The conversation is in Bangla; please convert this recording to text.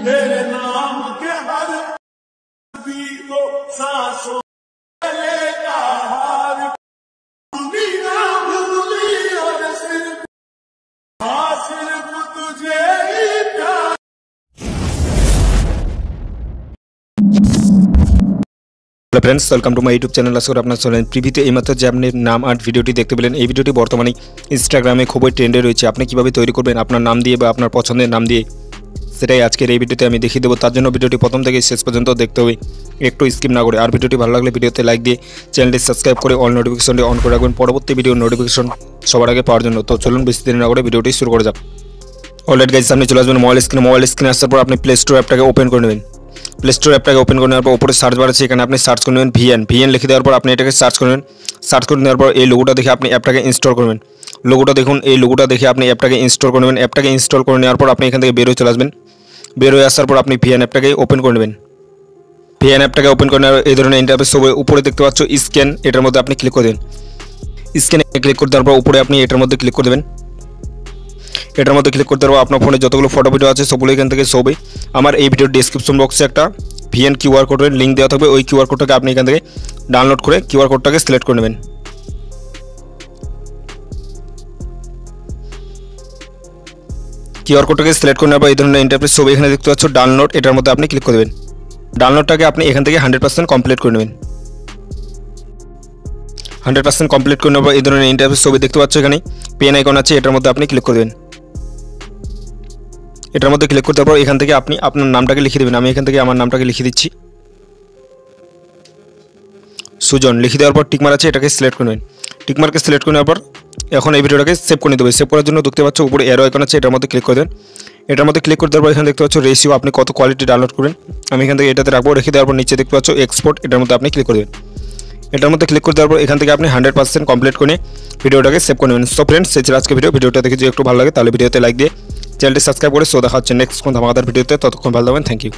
तेरे नाम के हर भी को सांसों लेता हार भूली ना भूली और सिर्फ तुझे ही प्यार। Hello friends, welcome to my YouTube channel. आशा कরি আপনারা চলেন প্রিভিতে এইমাত্র যে আপনি নাম আর ভিডিওটি দেখতে পেলেন, এই ভিডিওটি বর্তমানে ইনস্টাগ্রামে খুবই ট্রেন্ডে রয়েছে। আপনি কিভাবে তৈরি করবেন আপনার নাম দিয়ে বা আপনার পছন্দের নাম দিয়ে, সেটাই আজকের এই ভিডিওতে আমি দেখিয়ে দেবো। তার জন্য ভিডিওটি প্রথম থেকে শেষ পর্যন্ত দেখতে হবে, একটু স্কিপ না করে। আর ভিডিওটি ভালো লাগলে ভিডিওতে লাইক দিয়ে চ্যানেলটি সাবস্ক্রাইব করে অল নোটিফিকেশনটি অন করে রাখবেন পরবর্তী ভিডিওর নোটিফিকেশন সবার আগে পাওয়ার জন্য। তো চলুন বেশি দেরি না করে ভিডিওটি শুরু করা যাক। অলরেডি গাইস, আপনি চলে আসবেন মোবাইল স্ক্রিনে আসার পর আপনি প্লে স্টোর অ্যাপটাকে ওপেন করে নেবেন। প্লে স্টোর অ্যাপটাকে ওপেন করে নেওয়ার পর উপরে সার্চ বার আছে, এখানে আপনি সার্চ করে নেবেন ভিএন লিখে দেওয়ার পর আপনি এটাকে সার্চ করবেন। সার্চ করে নেওয়ার পর এই লোগোটা দেখে আপনি অ্যাপটাকে ইনস্টল করবেন। লোগোটা দেখুন, এই লোগোটা দেখে আপনি অ্যাপটাকে ইনস্টল করে নেবেন। অ্যাপটাকে ইনস্টল করে নেওয়ার পর আপনি এখান থেকে বের হয়ে চলে আসবেন। বের হয়ে আসার পর আপনি ভিএন অ্যাপটাকে ওপেন করে নেবেন। ভিএন অ্যাপটাকে ওপেন করে নেওয়ার এই ধরনের ইন্টারফেস হবে। উপরে দেখতে পাচ্ছ স্ক্যান, এটার মধ্যে আপনি ক্লিক করে দেবেন। স্ক্যানে ক্লিক করে দেওয়ার পর উপরে আপনি এটার মধ্যে ক্লিক করে দেবেন। এটার মধ্যে ক্লিক করতে পারবো আপনার ফোনে যতগুলো ফটো ভিডিও আছে সবগুলো এখান থেকে শোবে। আমার এই ভিডিওর ডেসক্রিপশন বক্সে একটা ভিএন কিউআর কোডের লিঙ্ক দেওয়া থাকবে। ওই কিউআর কোডটাকে আপনি এখান থেকে ডাউনলোড করে কিউআর কোডটাকে সিলেক্ট করে নেবেন। কিউআর কোডটাকে সিলেক্ট করে নেওয়ার পর এই ধরনের ইন্টারফেস শোবে। এখানে দেখতে পাচ্ছ ডাউনলোড, এটার মধ্যে আপনি ক্লিক করে দেবেন। ডাউনলোডটাকে আপনি এখান থেকে 100% কমপ্লিট করে নেবেন। 100% কমপ্লিট করে নেওয়ার পর এই ধরনের ইন্টারফেস ছবি দেখতে পাচ্ছ। এখানে পেন আইকন আছে, এটার মধ্যে আপনি ক্লিক করে দেবেন। এটার মধ্যে ক্লিক করতে পর এখান থেকে আপনি আপনার নামটাকে লিখে দেবেন। আমি এখান থেকে আমার নামটাকে লিখে দিচ্ছি, সুজন। লিখে দেওয়ার পর টিকমার্ক আছে, এটাকে সিলেক্ট করে নেবেন। টিকমার্কে সিলেক্ট করে নেওয়ার পর এখন এই ভিডিওটাকে সেভ করে নিতে হবে। সেভ করার জন্য দেখতে পাচ্ছ উপরে অ্যারো আইকন আছে, এটার মধ্যে ক্লিক করে দেন। এটার মধ্যে ক্লিক করে দেওয়ার পর এখানে দেখতে পাচ্ছ রেশিও, আপনি কত কোয়ালিটি ডাউনলোড করেন। আমি এখান থেকে এটাতে রাখবো। রেখে দেওয়ার পর নিচে দেখতে পাচ্ছ এক্সপোর্ট, এটার মধ্যে আপনি ক্লিক করে দেবেন। এটার মধ্যে ক্লিক করে দেওয়ার পর এখান থেকে আপনি 100% কমপ্লিট করে ভিডিওটাকে সেভ করে নেবেন। সো ফ্রেন্ডস, সেই ছিল আজকে ভিডিওটা দেখে যদি একটু ভালো লাগে তাহলে ভিডিওতে লাইক দিয়ে চ্যানেলটি সাবস্ক্রাইব করে দেখা হচ্ছে নেক্সট কোন ধামাকাদার ভিডিওতে। ততক্ষণ ভালো থাকবেন, থ্যাংক ইউ।